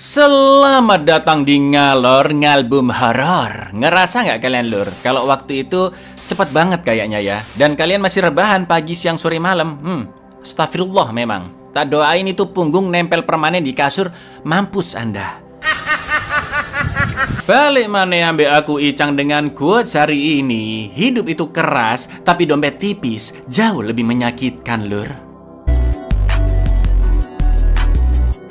Selamat datang di Ngalor Ngalbum Horor. Ngerasa nggak kalian lur? Kalau waktu itu cepet banget kayaknya ya. Dan kalian masih rebahan pagi, siang, sore, malam. Astagfirullah memang. Tak doain itu punggung nempel permanen di kasur. Mampus Anda. Balik mana ambil aku Icang dengan quotes hari ini. Hidup itu keras, tapi dompet tipis. Jauh lebih menyakitkan lur.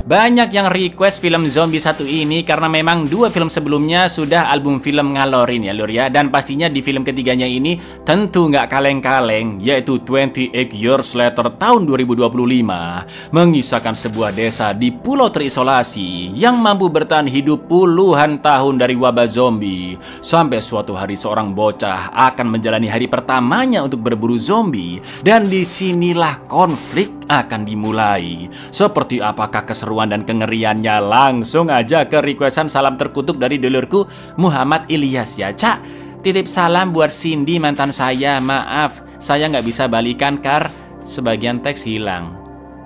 Banyak yang request film zombie satu ini karena memang dua film sebelumnya sudah album film ngalorin ya lur ya. Dan pastinya di film ketiganya ini tentu nggak kaleng-kaleng, yaitu 28 Years Later tahun 2025. Mengisahkan sebuah desa di pulau terisolasi yang mampu bertahan hidup puluhan tahun dari wabah zombie. Sampai suatu hari seorang bocah akan menjalani hari pertamanya untuk berburu zombie. Dan disinilah konflik akan dimulai. Seperti apakah keseruan dan kengeriannya? Langsung aja ke requestan salam terkutuk dari dulurku Muhammad Ilyas ya. Cak, titip salam buat Cindy mantan saya. Maaf, saya nggak bisa balikan kar sebagian teks hilang.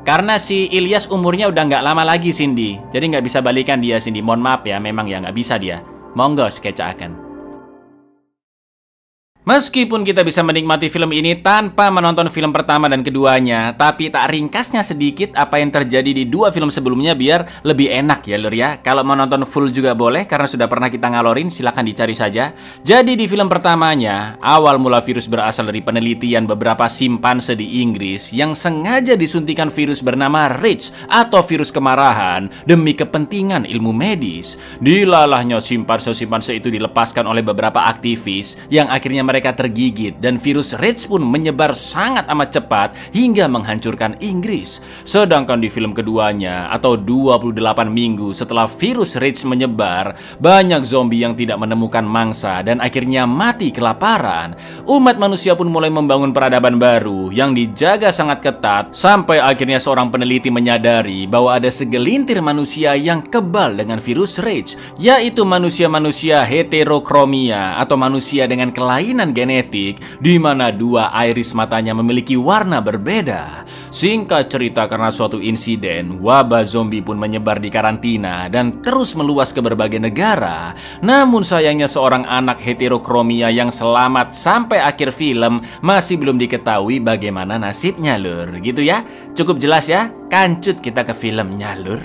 Karena si Ilyas umurnya udah nggak lama lagi Cindy. Jadi nggak bisa balikan dia Cindy. Mohon maaf ya, memang ya nggak bisa dia. Monggo sketchakan. Meskipun kita bisa menikmati film ini tanpa menonton film pertama dan keduanya, tapi tak ringkasnya sedikit apa yang terjadi di dua film sebelumnya biar lebih enak ya lur ya. Kalau mau nonton full juga boleh karena sudah pernah kita ngalorin, silahkan dicari saja. Jadi di film pertamanya, awal mula virus berasal dari penelitian beberapa simpanse di Inggris yang sengaja disuntikan virus bernama Rage atau virus kemarahan demi kepentingan ilmu medis. Dilalahnya simpanse-simpanse itu dilepaskan oleh beberapa aktivis yang akhirnya mereka tergigit dan virus Rage pun menyebar sangat amat cepat hingga menghancurkan Inggris. Sedangkan di film keduanya atau 28 minggu setelah virus Rage menyebar, banyak zombie yang tidak menemukan mangsa dan akhirnya mati kelaparan. Umat manusia pun mulai membangun peradaban baru yang dijaga sangat ketat sampai akhirnya seorang peneliti menyadari bahwa ada segelintir manusia yang kebal dengan virus Rage, yaitu manusia-manusia heterokromia atau manusia dengan kelainan genetik di mana dua iris matanya memiliki warna berbeda. Singkat cerita, karena suatu insiden, wabah zombie pun menyebar di karantina dan terus meluas ke berbagai negara. Namun sayangnya seorang anak heterokromia yang selamat sampai akhir film masih belum diketahui bagaimana nasibnya lur. Gitu ya, cukup jelas ya. Kancut kita ke filmnya lur.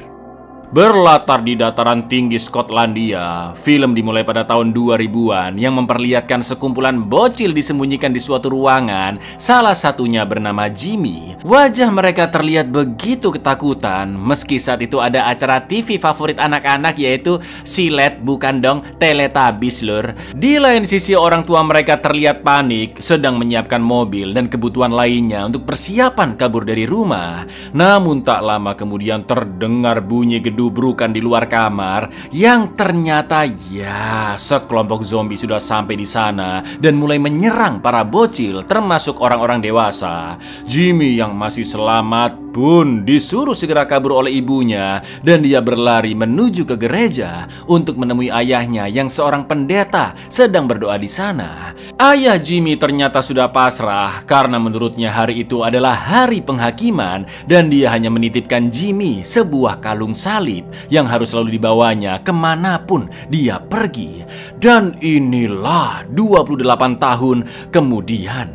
Berlatar di dataran tinggi Skotlandia, film dimulai pada tahun 2000-an yang memperlihatkan sekumpulan bocil disembunyikan di suatu ruangan, salah satunya bernama Jimmy. Wajah mereka terlihat begitu ketakutan, meski saat itu ada acara TV favorit anak-anak yaitu Silet, bukan dong, Teletubbies lur. Di lain sisi orang tua mereka terlihat panik, sedang menyiapkan mobil dan kebutuhan lainnya untuk persiapan kabur dari rumah. Namun tak lama kemudian terdengar bunyi gedubrukan di luar kamar yang ternyata ya sekelompok zombie sudah sampai di sana dan mulai menyerang para bocil termasuk orang-orang dewasa. Jimmy yang masih selamat pun disuruh segera kabur oleh ibunya dan dia berlari menuju ke gereja untuk menemui ayahnya yang seorang pendeta sedang berdoa di sana. Ayah Jimmy ternyata sudah pasrah karena menurutnya hari itu adalah hari penghakiman dan dia hanya menitipkan Jimmy sebuah kalung salib yang harus selalu dibawanya kemanapun dia pergi. Dan inilah 28 tahun kemudian.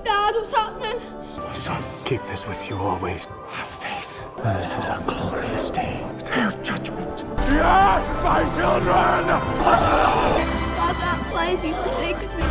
Dad, what's happening? My son, keep this with you always. Have faith. This is a glorious day. Day of judgment. Yes, my children! Dad, why have you forsaken me?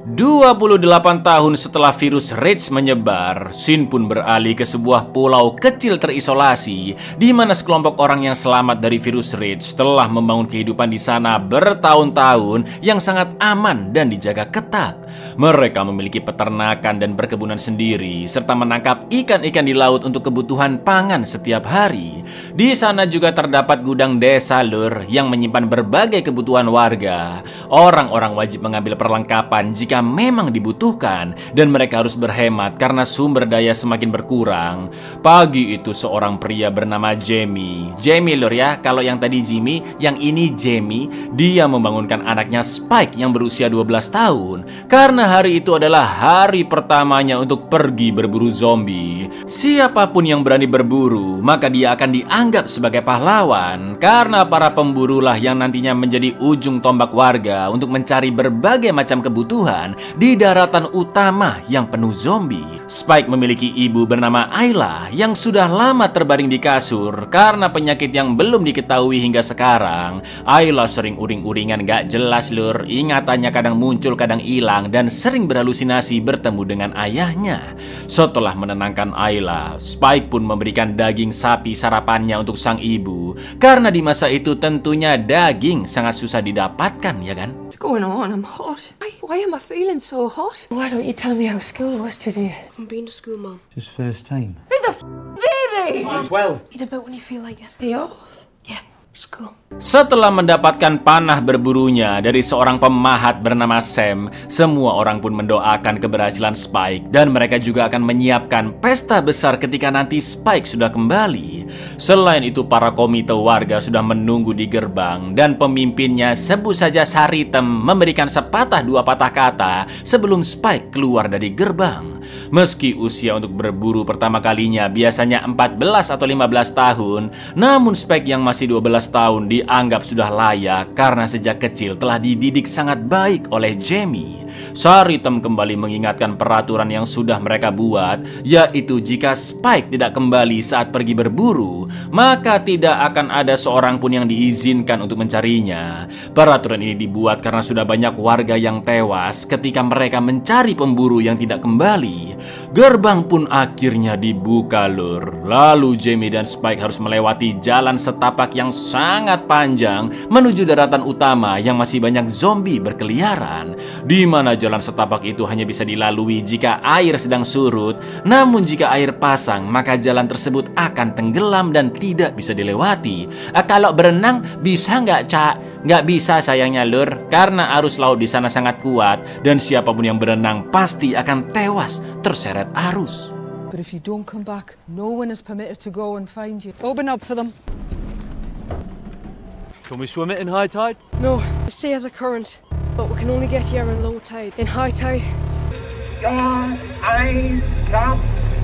28 tahun setelah virus Rage menyebar, Sin pun beralih ke sebuah pulau kecil terisolasi di mana sekelompok orang yang selamat dari virus Rage telah membangun kehidupan di sana bertahun-tahun yang sangat aman dan dijaga ketat. Mereka memiliki peternakan dan perkebunan sendiri serta menangkap ikan-ikan di laut untuk kebutuhan pangan setiap hari. Di sana juga terdapat gudang desa lur yang menyimpan berbagai kebutuhan warga. Orang-orang wajib mengambil perlengkapan jika memang dibutuhkan dan mereka harus berhemat karena sumber daya semakin berkurang. Pagi itu seorang pria bernama Jamie lur ya, kalau yang tadi Jimmy, yang ini Jamie, dia membangunkan anaknya Spike yang berusia 12 tahun. tahun, karena hari itu adalah hari pertamanya untuk pergi berburu zombie. Siapapun yang berani berburu, maka dia akan dianggap sebagai pahlawan, karena para pemburulah yang nantinya menjadi ujung tombak warga untuk mencari berbagai macam kebutuhan di daratan utama yang penuh zombie. Spike memiliki ibu bernama Ayla yang sudah lama terbaring di kasur karena penyakit yang belum diketahui hingga sekarang. Ayla sering uring-uringan gak jelas lur, ingatannya kadang muncul kadang hilang dan sering berhalusinasi bertemu dengan ayahnya. Setelah menenangkan Ayla, Spike pun memberikan daging sapi sarapannya untuk sang ibu, karena di masa itu tentunya daging sangat susah didapatkan, ya kan? What's going on? I'm hot. Why am I feeling so hot? Why don't you tell me how school was today? I've been to school, Mum. Just first time. There's a baby! 12. Read about when you feel like it. Are you off? Yeah, school. Setelah mendapatkan panah berburunya dari seorang pemahat bernama Sam, semua orang pun mendoakan keberhasilan Spike dan mereka juga akan menyiapkan pesta besar ketika nanti Spike sudah kembali. Selain itu, para komite warga sudah menunggu di gerbang dan pemimpinnya sebut saja Saritem memberikan sepatah dua patah kata sebelum Spike keluar dari gerbang. Meski usia untuk berburu pertama kalinya biasanya 14 atau 15 tahun, namun Spike yang masih 12 tahun dianggap sudah layak karena sejak kecil telah dididik sangat baik oleh Jamie. Saritem kembali mengingatkan peraturan yang sudah mereka buat, yaitu jika Spike tidak kembali saat pergi berburu, maka tidak akan ada seorang pun yang diizinkan untuk mencarinya. Peraturan ini dibuat karena sudah banyak warga yang tewas ketika mereka mencari pemburu yang tidak kembali. Gerbang pun akhirnya dibuka lur. Lalu Jamie dan Spike harus melewati jalan setapak yang sangat panjang menuju daratan utama yang masih banyak zombie berkeliaran, di mana jalan setapak itu hanya bisa dilalui jika air sedang surut. Namun jika air pasang, maka jalan tersebut akan tenggelam dan tidak bisa dilewati. Kalau berenang bisa nggak, Cak? Nggak bisa sayangnya lur, karena arus laut di sana sangat kuat dan siapapun yang berenang pasti akan tewas terseret arus. But if you don't come back, no one is permitted to go and find you. Open up for them. Can we swim it in high tide? No, the sea has a current, but we can only get here in low tide. In high tide,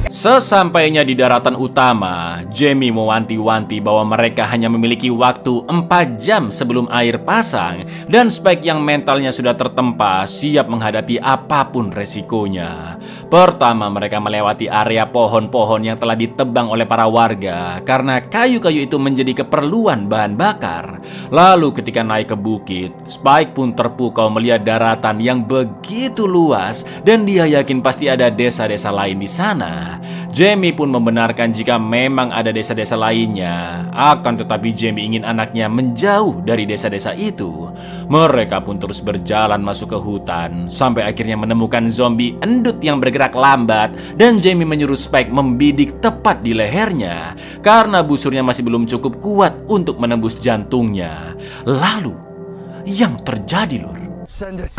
sesampainya di daratan utama, Jamie mewanti-wanti bahwa mereka hanya memiliki waktu 4 jam sebelum air pasang, dan Spike yang mentalnya sudah tertempa siap menghadapi apapun resikonya. Pertama, mereka melewati area pohon-pohon yang telah ditebang oleh para warga karena kayu-kayu itu menjadi keperluan bahan bakar. Lalu ketika naik ke bukit, Spike pun terpukau melihat daratan yang begitu luas dan dia yakin pasti ada desa-desa lain di sana. Jamie pun membenarkan jika memang ada desa-desa lainnya, akan tetapi Jamie ingin anaknya menjauh dari desa-desa itu. Mereka pun terus berjalan masuk ke hutan sampai akhirnya menemukan zombie endut yang bergerak lambat, dan Jamie menyuruh Spike membidik tepat di lehernya karena busurnya masih belum cukup kuat untuk menembus jantungnya. Lalu yang terjadi lur, Send it.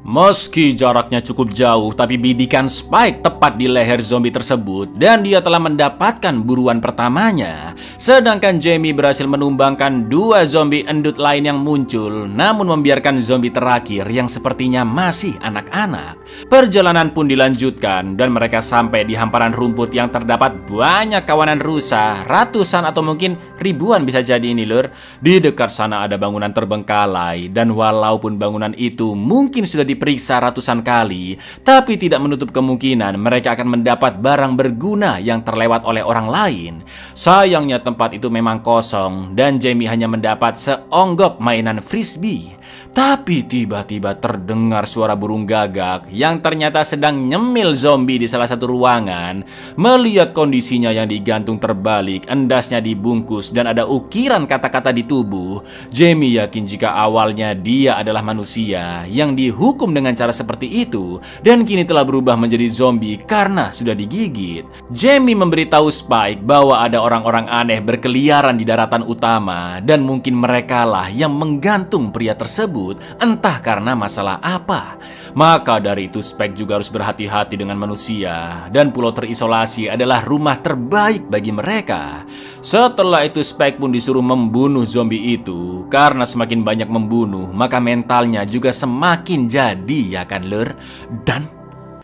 meski jaraknya cukup jauh, tapi bidikan Spike tepat di leher zombie tersebut dan dia telah mendapatkan buruan pertamanya. Sedangkan Jamie berhasil menumbangkan 2 zombie endut lain yang muncul, namun membiarkan zombie terakhir yang sepertinya masih anak-anak. Perjalanan pun dilanjutkan dan mereka sampai di hamparan rumput yang terdapat banyak kawanan rusa, ratusan atau mungkin ribuan bisa jadi ini lur. Di dekat sana ada bangunan terbengkalai, dan walaupun bangunan itu mungkin sudah diperiksa ratusan kali, tapi tidak menutup kemungkinan mereka akan mendapat barang berguna yang terlewat oleh orang lain. Sayangnya tempat itu memang kosong dan Jamie hanya mendapat seonggok mainan frisbee. Tapi tiba-tiba terdengar suara burung gagak yang ternyata sedang nyemil zombie di salah satu ruangan. Melihat kondisinya yang digantung terbalik, endasnya dibungkus dan ada ukiran kata-kata di tubuh, Jamie yakin jika awalnya dia adalah manusia yang dihukum dengan cara seperti itu dan kini telah berubah menjadi zombie karena sudah digigit. Jamie memberitahu Spike bahwa ada orang-orang aneh berkeliaran di daratan utama dan mungkin merekalah yang menggantung pria tersebut, entah karena masalah apa. Maka dari itu Spike juga harus berhati-hati dengan manusia, dan pulau terisolasi adalah rumah terbaik bagi mereka. Setelah itu Spike pun disuruh membunuh zombie itu. Karena semakin banyak membunuh, maka mentalnya juga semakin jadi, ya kan lur? Dan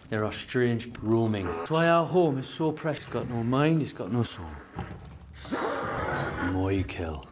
there are strange roaming. That's why our home is so precious. He's got no mind, he's got no soul. The more you kill.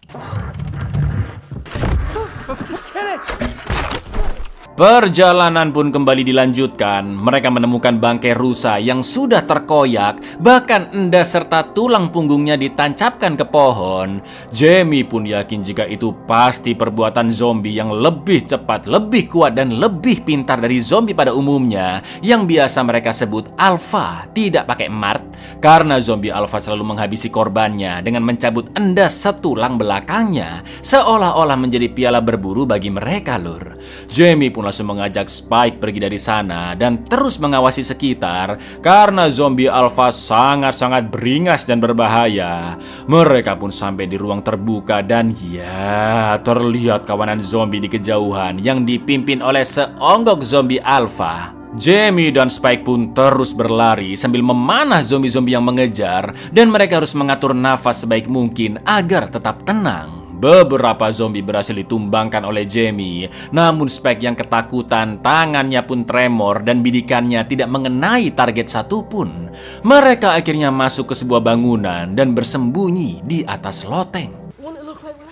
perjalanan pun kembali dilanjutkan. Mereka menemukan bangkai rusa yang sudah terkoyak, bahkan endas serta tulang punggungnya ditancapkan ke pohon. Jamie pun yakin jika itu pasti perbuatan zombie yang lebih cepat, lebih kuat, dan lebih pintar dari zombie pada umumnya, yang biasa mereka sebut alpha, tidak pakai mart, karena zombie alpha selalu menghabisi korbannya dengan mencabut endas setulang belakangnya, seolah-olah menjadi piala berburu bagi mereka lur. Jamie pun langsung mengajak Spike pergi dari sana dan terus mengawasi sekitar karena zombie alpha sangat-sangat beringas dan berbahaya. Mereka pun sampai di ruang terbuka dan ya, terlihat kawanan zombie di kejauhan yang dipimpin oleh seonggok zombie alpha. Jamie dan Spike pun terus berlari sambil memanah zombie-zombie yang mengejar, dan mereka harus mengatur nafas sebaik mungkin agar tetap tenang. Beberapa zombie berhasil ditumbangkan oleh Jamie, namun Spike yang ketakutan, tangannya pun tremor dan bidikannya tidak mengenai target satupun. Mereka akhirnya masuk ke sebuah bangunan dan bersembunyi di atas loteng.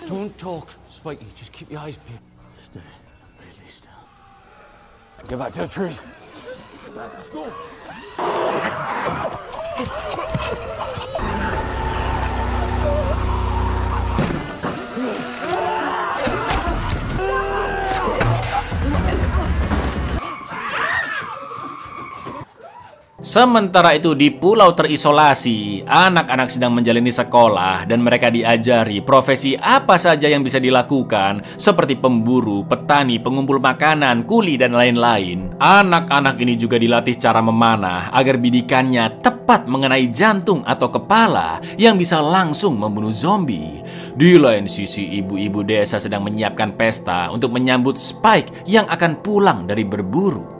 Don't talk, Spikey. Just keep your eyes peeled. Stay really still. Get back to the trees. Let's go. Sementara itu di pulau terisolasi, anak-anak sedang menjalani sekolah dan mereka diajari profesi apa saja yang bisa dilakukan seperti pemburu, petani, pengumpul makanan, kuli, dan lain-lain. Anak-anak ini juga dilatih cara memanah agar bidikannya tepat mengenai jantung atau kepala yang bisa langsung membunuh zombie. Di lain sisi, ibu-ibu desa sedang menyiapkan pesta untuk menyambut Spike yang akan pulang dari berburu.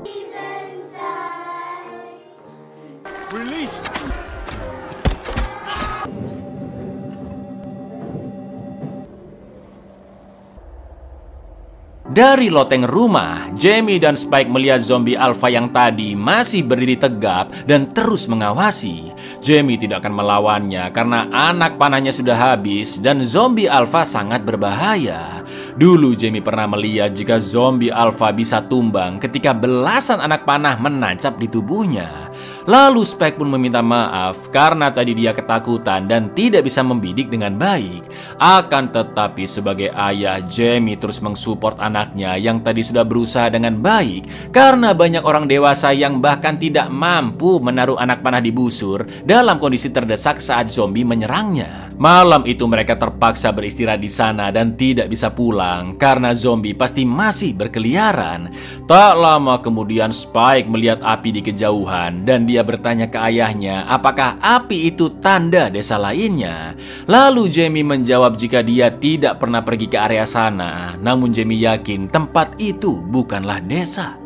Dari loteng rumah, Jamie dan Spike melihat zombie alpha yang tadi masih berdiri tegap dan terus mengawasi. Jamie tidak akan melawannya karena anak panahnya sudah habis dan zombie alpha sangat berbahaya. Dulu Jamie pernah melihat jika zombie alpha bisa tumbang ketika belasan anak panah menancap di tubuhnya. Lalu Spike pun meminta maaf karena tadi dia ketakutan dan tidak bisa membidik dengan baik. Akan tetapi sebagai ayah, Jamie terus mensupport anaknya yang tadi sudah berusaha dengan baik karena banyak orang dewasa yang bahkan tidak mampu menaruh anak panah di busur dalam kondisi terdesak saat zombie menyerangnya. Malam itu mereka terpaksa beristirahat di sana dan tidak bisa pulang karena zombie pasti masih berkeliaran. Tak lama kemudian Spike melihat api di kejauhan dan dia bertanya ke ayahnya apakah api itu tanda desa lainnya. Lalu Jamie menjawab jika dia tidak pernah pergi ke area sana, namun Jamie yakin tempat itu bukanlah desa.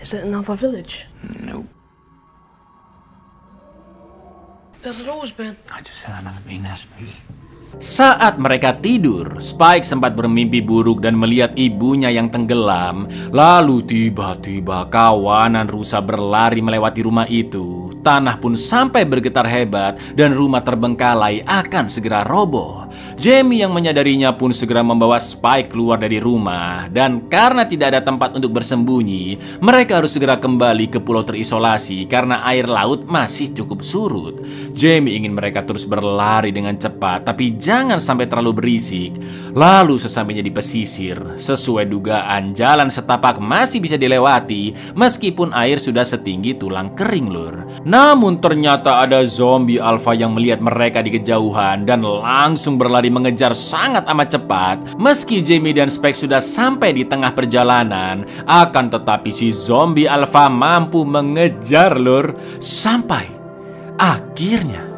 Is it another village? Nope. Does it always been? I just said I've never been there, Spooky. Saat mereka tidur, Spike sempat bermimpi buruk dan melihat ibunya yang tenggelam. Lalu tiba-tiba kawanan rusa berlari melewati rumah itu. Tanah pun sampai bergetar hebat dan rumah terbengkalai akan segera roboh. Jamie yang menyadarinya pun segera membawa Spike keluar dari rumah. Dan karena tidak ada tempat untuk bersembunyi, mereka harus segera kembali ke pulau terisolasi karena air laut masih cukup surut. Jamie ingin mereka terus berlari dengan cepat, tapi jangan sampai terlalu berisik. Lalu sesampainya di pesisir, sesuai dugaan jalan setapak masih bisa dilewati meskipun air sudah setinggi tulang kering lur. Namun ternyata ada zombie alpha yang melihat mereka di kejauhan dan langsung berlari mengejar sangat amat cepat. Meski Jamie dan Spike sudah sampai di tengah perjalanan, akan tetapi si zombie alpha mampu mengejar lur sampai akhirnya.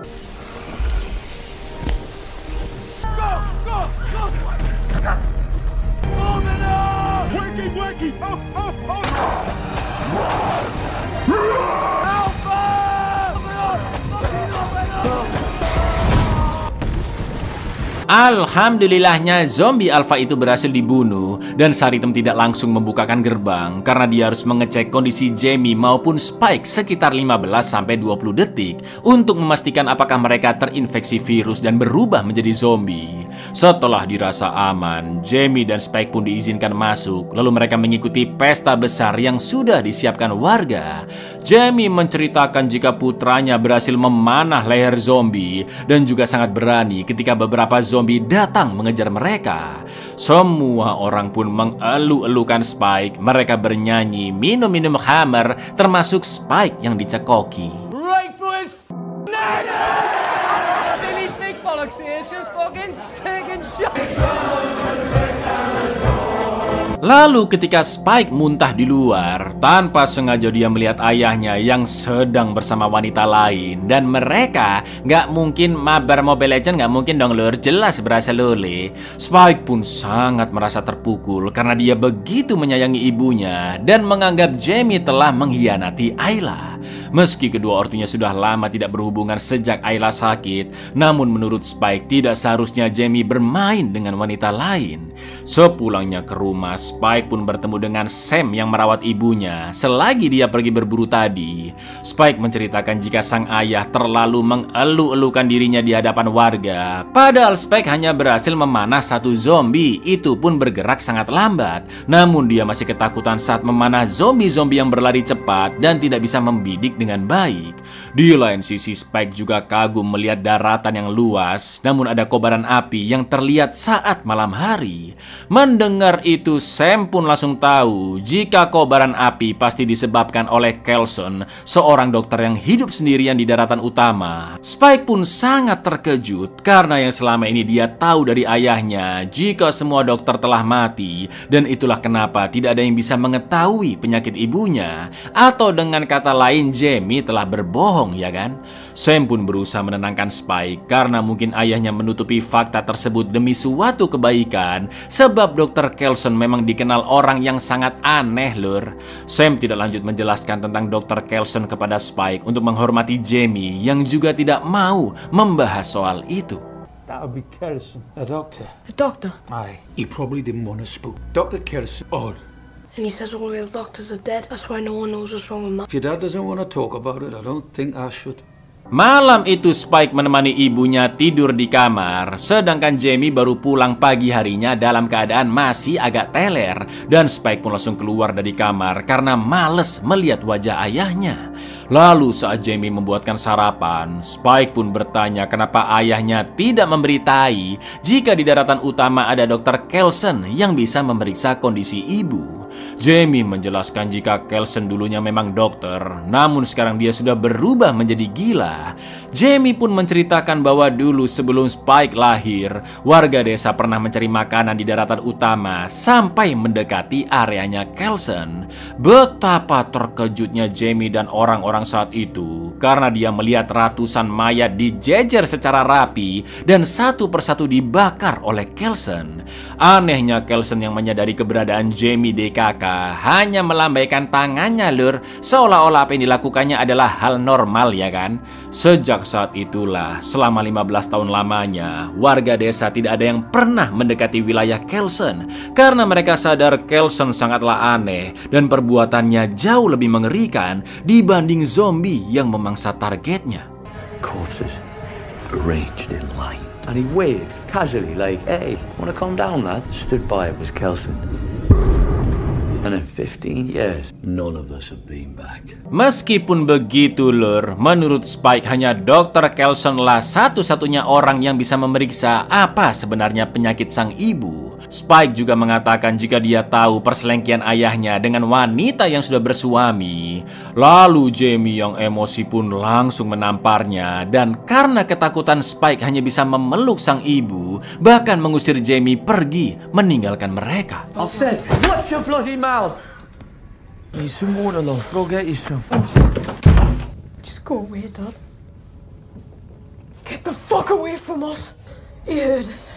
Alhamdulillahnya zombie alpha itu berhasil dibunuh dan Saritem tidak langsung membukakan gerbang karena dia harus mengecek kondisi Jamie maupun Spike sekitar 15-20 detik untuk memastikan apakah mereka terinfeksi virus dan berubah menjadi zombie. Setelah dirasa aman, Jamie dan Spike pun diizinkan masuk, lalu mereka mengikuti pesta besar yang sudah disiapkan warga. Jamie menceritakan jika putranya berhasil memanah leher zombie dan juga sangat berani ketika beberapa zombie datang mengejar mereka. Semua orang pun mengeluh-elukan Spike. Mereka bernyanyi, minum-minum Hammer, termasuk Spike yang dicekoki. Right for his neck! Billy Big Bollocks here, just fucking taking shot. Lalu ketika Spike muntah di luar, tanpa sengaja dia melihat ayahnya yang sedang bersama wanita lain. Dan mereka nggak mungkin mabar Mobile Legends, nggak mungkin dong lur, jelas berasa lole. Spike pun sangat merasa terpukul karena dia begitu menyayangi ibunya dan menganggap Jamie telah mengkhianati Ayla. Meski kedua ortunya sudah lama tidak berhubungan sejak Ayla sakit, namun menurut Spike tidak seharusnya Jamie bermain dengan wanita lain. Sepulangnya ke rumah, Spike pun bertemu dengan Sam yang merawat ibunya selagi dia pergi berburu tadi. Spike menceritakan jika sang ayah terlalu mengeluh-elukan dirinya di hadapan warga. Padahal Spike hanya berhasil memanah satu zombie, itu pun bergerak sangat lambat. Namun dia masih ketakutan saat memanah zombie-zombie yang berlari cepat dan tidak bisa membidik dengan baik. Di lain sisi, Spike juga kagum melihat daratan yang luas, namun ada kobaran api yang terlihat saat malam hari. Mendengar itu, Sam pun langsung tahu jika kobaran api pasti disebabkan oleh Kelson, seorang dokter yang hidup sendirian di daratan utama. Spike pun sangat terkejut karena yang selama ini dia tahu dari ayahnya jika semua dokter telah mati, dan itulah kenapa tidak ada yang bisa mengetahui penyakit ibunya. Atau dengan kata lain, Jamie telah berbohong, ya kan? Sam pun berusaha menenangkan Spike karena mungkin ayahnya menutupi fakta tersebut demi suatu kebaikan, sebab Dr. Kelson memang dikenal orang yang sangat aneh lur. Sam tidak lanjut menjelaskan tentang Dr. Kelson kepada Spike untuk menghormati Jamie yang juga tidak mau membahas soal itu. That would be Kelson. A doctor? A doctor? Aye. He probably didn't want to spook. Dr. Kelson. Odd. And he says all real doctors are dead. That's why no one knows what's wrong with Mum. If your dad doesn't want to talk about it, I don't think I should. Malam itu Spike menemani ibunya tidur di kamar, sedangkan Jamie baru pulang pagi harinya dalam keadaan masih agak teler. Dan Spike pun langsung keluar dari kamar karena males melihat wajah ayahnya. Lalu saat Jamie membuatkan sarapan, Spike pun bertanya kenapa ayahnya tidak memberitahu jika di daratan utama ada Dr. Kelson yang bisa memeriksa kondisi ibu. Jamie menjelaskan jika Kelson dulunya memang dokter, namun sekarang dia sudah berubah menjadi gila. Jamie pun menceritakan bahwa dulu sebelum Spike lahir, warga desa pernah mencari makanan di daratan utama sampai mendekati areanya Kelson. Betapa terkejutnya Jamie dan orang-orang saat itu karena dia melihat ratusan mayat dijejer secara rapi dan satu persatu dibakar oleh Kelson. Anehnya Kelson yang menyadari keberadaan Jamie DKK hanya melambaikan tangannya lur, seolah-olah apa yang dilakukannya adalah hal normal, ya kan? Sejak saat itulah selama 15 tahun lamanya warga desa tidak ada yang pernah mendekati wilayah Kelson karena mereka sadar Kelson sangatlah aneh dan perbuatannya jauh lebih mengerikan dibanding zombie yang memangsa targetnya. Corpses arranged in line, and he waved casually like, "Hey, wanna calm down, lad?" Stood by, it was Kelson. And in 15 years, none of us have been back. Meskipun begitu lur, menurut Spike hanya Dr. Kelson lah satu-satunya orang yang bisa memeriksa apa sebenarnya penyakit sang ibu. Spike juga mengatakan jika dia tahu perselingkuhan ayahnya dengan wanita yang sudah bersuami. Lalu Jamie yang emosi pun langsung menamparnya, dan karena ketakutan Spike hanya bisa memeluk sang ibu, bahkan mengusir Jamie pergi meninggalkan mereka. I said, watch your bloody mouth! Need some water, love. Go get you some. Just go away, Dad. Get the fuck away from us. He heard us.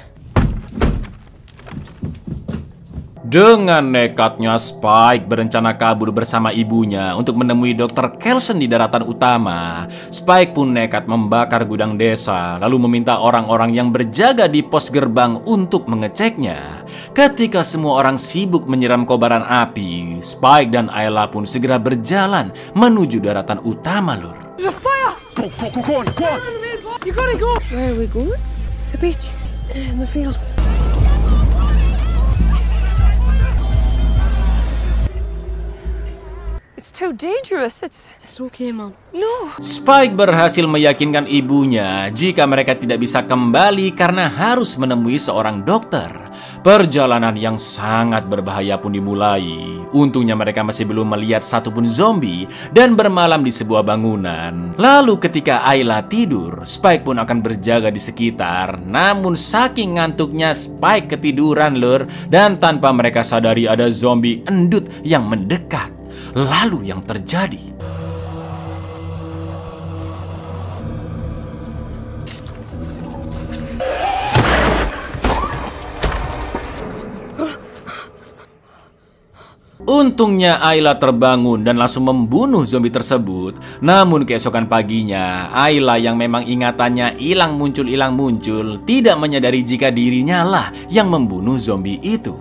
Dengan nekatnya, Spike berencana kabur bersama ibunya untuk menemui Dr. Kelson di daratan utama. Spike pun nekat membakar gudang desa, lalu meminta orang-orang yang berjaga di pos gerbang untuk mengeceknya. Ketika semua orang sibuk menyiram kobaran api, Spike dan Ayla pun segera berjalan menuju daratan utama, Lur. There's a fire! Go on, go on! You gotta go! Where are we going? The beach. In the fields. It's too dangerous. It's okay, Mom. no. Spike berhasil meyakinkan ibunya jika mereka tidak bisa kembali karena harus menemui seorang dokter. Perjalanan yang sangat berbahaya pun dimulai. Untungnya mereka masih belum melihat satupun zombie dan bermalam di sebuah bangunan. Lalu ketika Ayla tidur, Spike pun akan berjaga di sekitar. Namun saking ngantuknya, Spike ketiduran, Lur. Dan tanpa mereka sadari ada zombie endut yang mendekat. Lalu yang terjadi? Untungnya Ayla terbangun dan langsung membunuh zombie tersebut. Namun keesokan paginya, Ayla yang memang ingatannya hilang muncul, tidak menyadari jika dirinya lah yang membunuh zombie itu.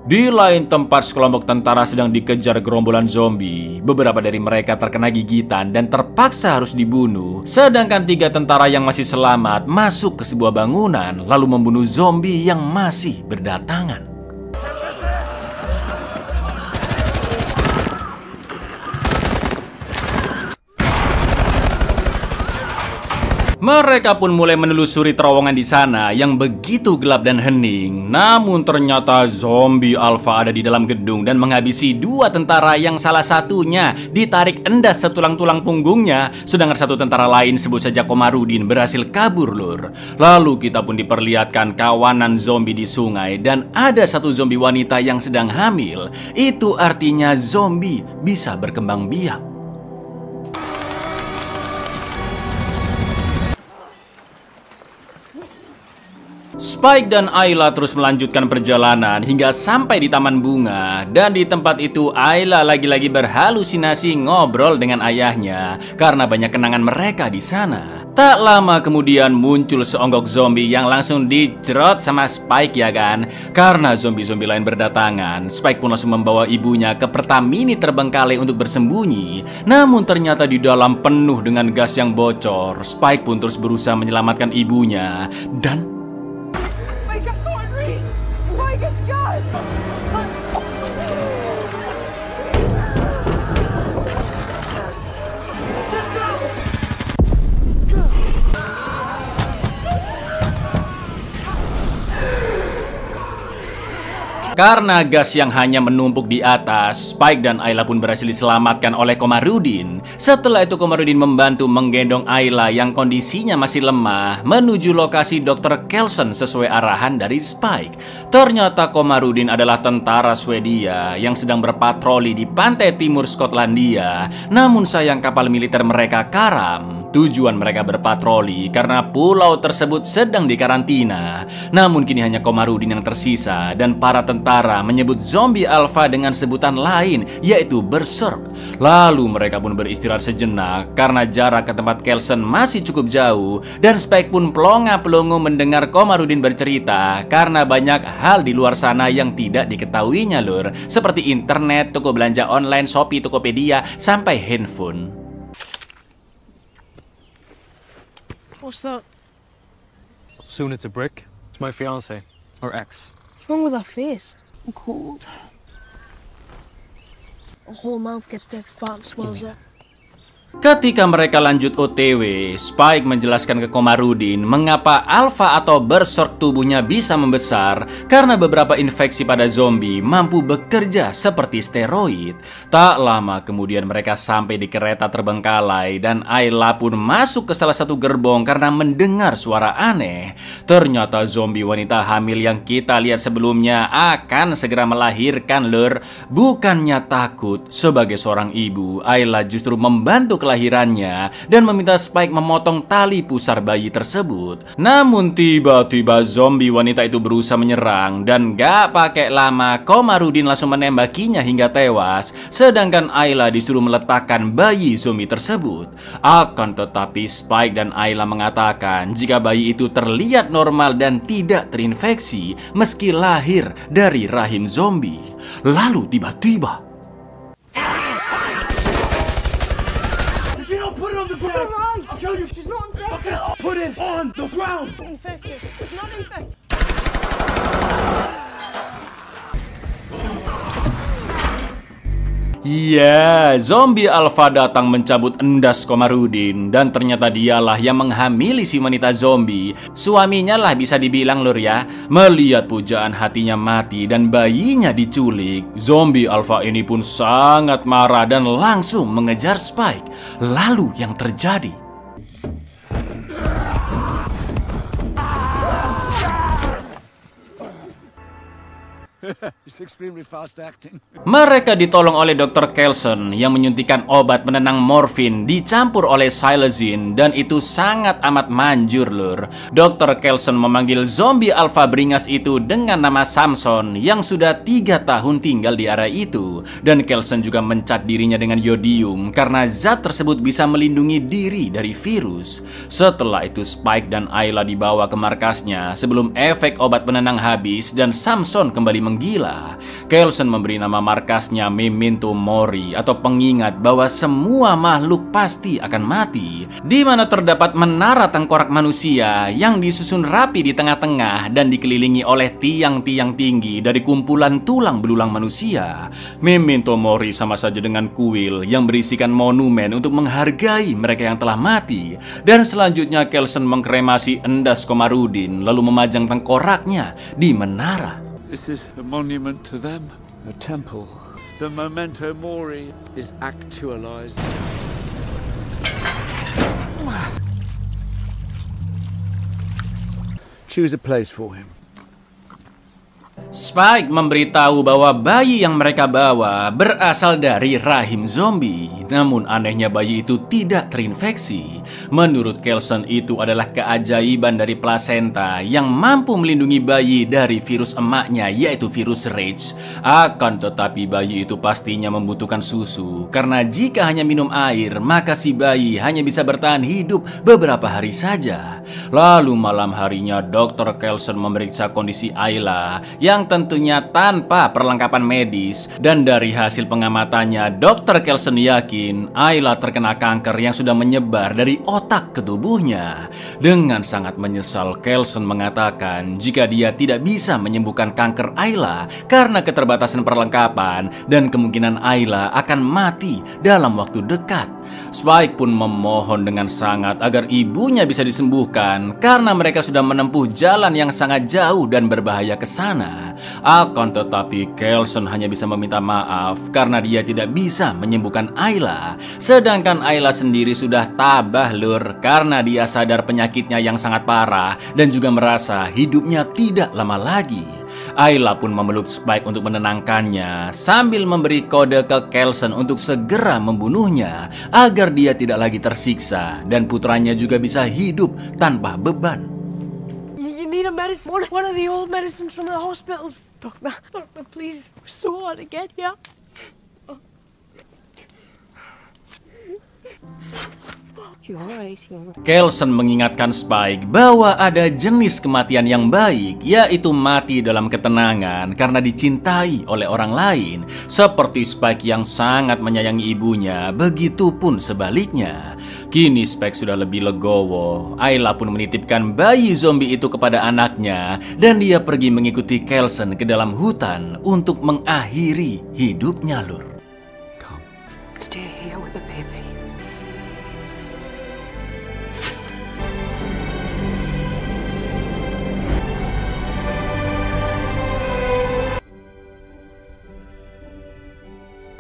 Di lain tempat, sekelompok tentara sedang dikejar gerombolan zombie. Beberapa dari mereka terkena gigitan dan terpaksa harus dibunuh. Sedangkan 3 tentara yang masih selamat masuk ke sebuah bangunan lalu membunuh zombie yang masih berdatangan. Mereka pun mulai menelusuri terowongan di sana yang begitu gelap dan hening. Namun ternyata zombie alpha ada di dalam gedung dan menghabisi 2 tentara yang salah satunya ditarik endas setulang-tulang punggungnya. Sedangkan 1 tentara lain, sebut saja Komarudin, berhasil kabur, Lur. Lalu kita pun diperlihatkan kawanan zombie di sungai dan ada 1 zombie wanita yang sedang hamil. Itu artinya zombie bisa berkembang biak. Spike dan Ayla terus melanjutkan perjalanan hingga sampai di taman bunga. Dan di tempat itu Ayla lagi-lagi berhalusinasi ngobrol dengan ayahnya karena banyak kenangan mereka di sana. Tak lama kemudian muncul seonggok zombie yang langsung dijerot sama Spike, ya kan? Karena zombie-zombie lain berdatangan, Spike pun langsung membawa ibunya ke Pertamini terbengkalai untuk bersembunyi. Namun ternyata di dalam penuh dengan gas yang bocor. Spike pun terus berusaha menyelamatkan ibunya dan karena gas yang hanya menumpuk di atas, Spike dan Ayla pun berhasil diselamatkan oleh Komarudin. Setelah itu Komarudin membantu menggendong Ayla yang kondisinya masih lemah menuju lokasi Dr. Kelson sesuai arahan dari Spike. Ternyata Komarudin adalah tentara Swedia yang sedang berpatroli di pantai timur Skotlandia. Namun sayang kapal militer mereka karam. Tujuan mereka berpatroli karena pulau tersebut sedang dikarantina. Namun kini hanya Komarudin yang tersisa dan para tentara menyebut zombie alpha dengan sebutan lain, yaitu Berserk. Lalu mereka pun beristirahat sejenak karena jarak ke tempat Kelson masih cukup jauh. Dan Spike pun pelongo-pelongo mendengar Komarudin bercerita karena banyak hal di luar sana yang tidak diketahuinya, Lur. Seperti internet, toko belanja online, Shopee, Tokopedia, sampai handphone. What's that? Soon it's a brick. It's my fiance. Or ex. What's wrong with that face? I'm cold. The whole mouth gets dead fat and swells up. Ketika mereka lanjut OTW, Spike menjelaskan ke Komarudin mengapa alpha atau berserk tubuhnya bisa membesar karena beberapa infeksi pada zombie mampu bekerja seperti steroid. Tak lama kemudian mereka sampai di kereta terbengkalai dan Ayla pun masuk ke salah satu gerbong karena mendengar suara aneh. Ternyata zombie wanita hamil yang kita lihat sebelumnya akan segera melahirkan, Lur. Bukannya takut, sebagai seorang ibu, Ayla justru membantu kelahirannya dan meminta Spike memotong tali pusar bayi tersebut. Namun tiba-tiba zombie wanita itu berusaha menyerang dan gak pakai lama Komarudin langsung menembakinya hingga tewas, sedangkan Ayla disuruh meletakkan bayi zombie tersebut. Akan tetapi Spike dan Ayla mengatakan jika bayi itu terlihat normal dan tidak terinfeksi meski lahir dari rahim zombie. Lalu tiba-tiba Put it on the ground. I'll kill you. She's not infected. Put it on the ground. Infected. She's not infected. iya, zombie alpha datang mencabut endas Komarudin dan ternyata dialah yang menghamili si wanita zombie. Suaminya lah bisa dibilang lur ya. Melihat pujaan hatinya mati dan bayinya diculik, zombie alpha ini pun sangat marah dan langsung mengejar Spike. Lalu yang terjadi? It's extremely fast acting. Mereka ditolong oleh Dr. Kelson yang menyuntikkan obat penenang morfin dicampur oleh xylazine dan itu sangat amat manjur lur. Dr. Kelson memanggil zombie alpha beringas itu dengan nama Samson yang sudah 3 tahun tinggal di area itu. Dan Kelson juga mencat dirinya dengan yodium karena zat tersebut bisa melindungi diri dari virus. Setelah itu Spike dan Ayla dibawa ke markasnya sebelum efek obat penenang habis dan Samson kembali menggila. Kelson memberi nama markasnya Memento Mori atau pengingat bahwa semua makhluk pasti akan mati, di mana terdapat menara tengkorak manusia yang disusun rapi di tengah-tengah dan dikelilingi oleh tiang-tiang tinggi dari kumpulan tulang belulang manusia. Memento Mori sama saja dengan kuil yang berisikan monumen untuk menghargai mereka yang telah mati. Dan selanjutnya Kelson mengkremasi endas Komarudin lalu memajang tengkoraknya di menara. This is a monument to them, a temple. The Memento Mori is actualized. Choose a place for him. Spike memberitahu bahwa bayi yang mereka bawa berasal dari rahim zombie. Namun anehnya bayi itu tidak terinfeksi. Menurut Kelson itu adalah keajaiban dari plasenta yang mampu melindungi bayi dari virus emaknya yaitu virus Rage. Akan tetapi bayi itu pastinya membutuhkan susu karena jika hanya minum air maka si bayi hanya bisa bertahan hidup beberapa hari saja. Lalu malam harinya Dr. Kelson memeriksa kondisi Ayla yang tentunya tanpa perlengkapan medis, dan dari hasil pengamatannya Dr. Kelson yakin Ayla terkena kanker yang sudah menyebar dari otak ke tubuhnya. Dengan sangat menyesal Kelson mengatakan jika dia tidak bisa menyembuhkan kanker Ayla karena keterbatasan perlengkapan dan kemungkinan Ayla akan mati dalam waktu dekat. Spike pun memohon dengan sangat agar ibunya bisa disembuhkan karena mereka sudah menempuh jalan yang sangat jauh dan berbahaya ke sana. Akan tetapi Kelson hanya bisa meminta maaf karena dia tidak bisa menyembuhkan Ayla. Sedangkan Ayla sendiri sudah tabah lur karena dia sadar penyakitnya yang sangat parah dan juga merasa hidupnya tidak lama lagi. Ayla pun memeluk Spike untuk menenangkannya sambil memberi kode ke Kelson untuk segera membunuhnya agar dia tidak lagi tersiksa dan putranya juga bisa hidup tanpa beban. You need a medicine. One of the old medicines from the hospitals. Doctor, please. It's so hard to get here. Kelson mengingatkan Spike bahwa ada jenis kematian yang baik, yaitu mati dalam ketenangan karena dicintai oleh orang lain. Seperti Spike yang sangat menyayangi ibunya, begitu pun sebaliknya. Kini Spike sudah lebih legowo. Ayla pun menitipkan bayi zombie itu kepada anaknya dan dia pergi mengikuti Kelson ke dalam hutan untuk mengakhiri hidupnya lur. Stay here with the baby.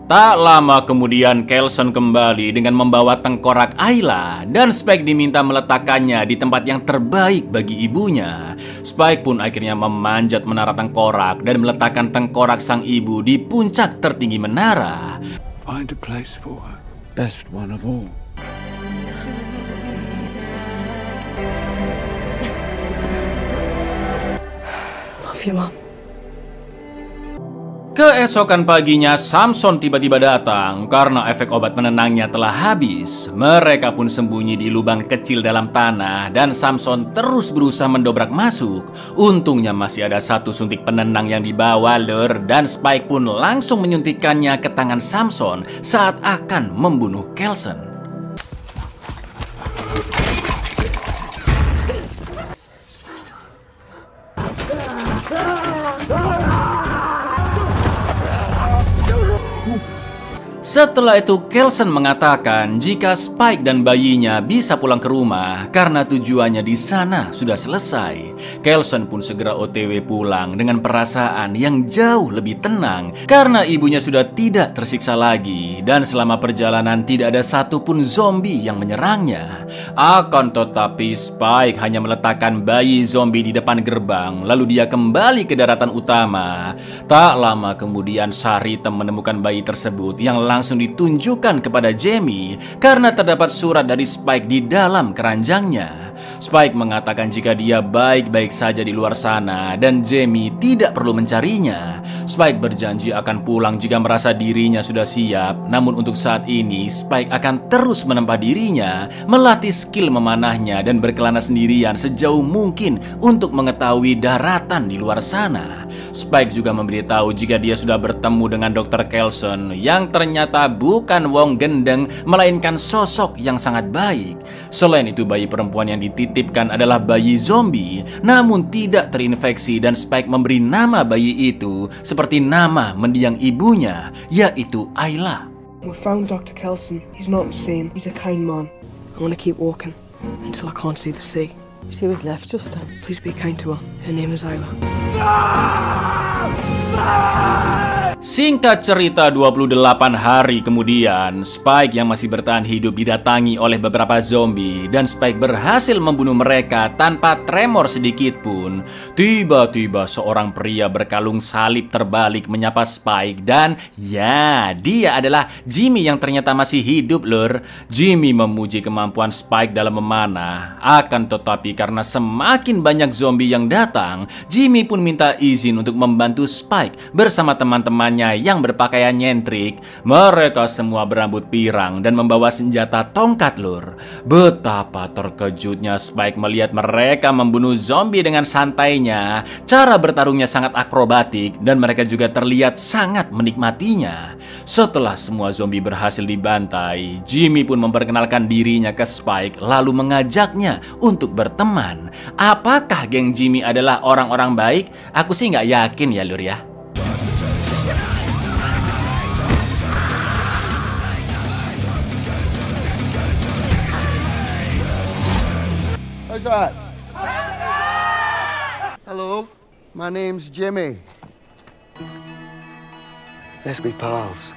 Tak lama kemudian Kelson kembali dengan membawa tengkorak Ayla dan Spike diminta meletakkannya di tempat yang terbaik bagi ibunya. Spike pun akhirnya memanjat menara tengkorak dan meletakkan tengkorak sang ibu di puncak tertinggi menara. Find a place for her. Best one of all. love you, Mom. Keesokan paginya, Samson tiba-tiba datang karena efek obat penenangnya telah habis. Mereka pun sembunyi di lubang kecil dalam tanah dan Samson terus berusaha mendobrak masuk. Untungnya masih ada satu suntik penenang yang dibawa Lur, dan Spike pun langsung menyuntikkannya ke tangan Samson saat akan membunuh Kelson. Setelah itu, Kelson mengatakan jika Spike dan bayinya bisa pulang ke rumah karena tujuannya di sana sudah selesai. Kelson pun segera OTW pulang dengan perasaan yang jauh lebih tenang karena ibunya sudah tidak tersiksa lagi dan selama perjalanan tidak ada satupun zombie yang menyerangnya. Akan tetapi Spike hanya meletakkan bayi zombie di depan gerbang lalu dia kembali ke daratan utama. Tak lama kemudian Sarita menemukan bayi tersebut yang langsung ditunjukkan kepada Jamie karena terdapat surat dari Spike di dalam keranjangnya. Spike mengatakan jika dia baik-baik saja di luar sana dan Jamie tidak perlu mencarinya. Spike berjanji akan pulang jika merasa dirinya sudah siap. Namun untuk saat ini Spike akan terus menempa dirinya, melatih skill memanahnya dan berkelana sendirian sejauh mungkin untuk mengetahui daratan di luar sana. Spike juga memberitahu jika dia sudah bertemu dengan Dr. Kelson yang ternyata bukan wong gendeng melainkan sosok yang sangat baik. Selain itu bayi perempuan yang dititipkan adalah bayi zombie namun tidak terinfeksi dan Spike memberi nama bayi itu seperti nama mendiang ibunya, yaitu Ayla. We found Dr. Kelson. He's not insane. He's a kind man. I want to keep walking until I can't see the sea. She was left just then. Please be kind to her. Her name is Ayla. Singkat cerita, 28 hari kemudian, Spike yang masih bertahan hidup didatangi oleh beberapa zombie dan Spike berhasil membunuh mereka tanpa tremor sedikit pun. Tiba-tiba seorang pria berkalung salib terbalik menyapa Spike dan ya, dia adalah Jimmy yang ternyata masih hidup, Lur. Jimmy memuji kemampuan Spike dalam memanah. Akan tetapi karena semakin banyak zombie yang datang, Jimmy pun minta izin untuk membantu Spike bersama teman-temannya yang berpakaian nyentrik. Mereka semua berambut pirang dan membawa senjata tongkat, Lur. Betapa terkejutnya Spike melihat mereka membunuh zombie dengan santainya. Cara bertarungnya sangat akrobatik dan mereka juga terlihat sangat menikmatinya. Setelah semua zombie berhasil dibantai, Jimmy pun memperkenalkan dirinya ke Spike lalu mengajaknya untuk berteman. Apakah geng Jimmy adalah orang-orang baik? Aku sih nggak yakin ya, Lur ya. How's that? Hello, my name's Jimmy. Let's be pals.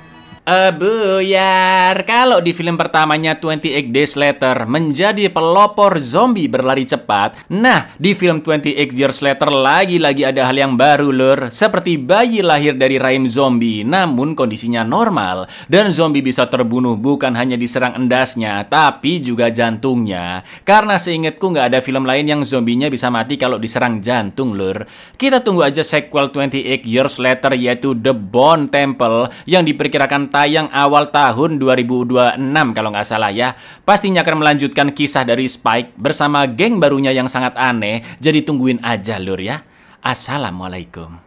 Buyar, kalau di film pertamanya 28 Days Later menjadi pelopor zombie berlari cepat, nah di film 28 Years Later lagi-lagi ada hal yang baru, Lur. Seperti bayi lahir dari rahim zombie namun kondisinya normal dan zombie bisa terbunuh bukan hanya diserang endasnya tapi juga jantungnya. Karena seingatku nggak ada film lain yang zombinya bisa mati kalau diserang jantung, Lur. Kita tunggu aja sequel 28 Years Later yaitu The Bone Temple yang diperkirakan tayang awal tahun 2026 kalau nggak salah ya. Pastinya akan melanjutkan kisah dari Spike bersama geng barunya yang sangat aneh. Jadi tungguin aja, Lur ya. Assalamualaikum.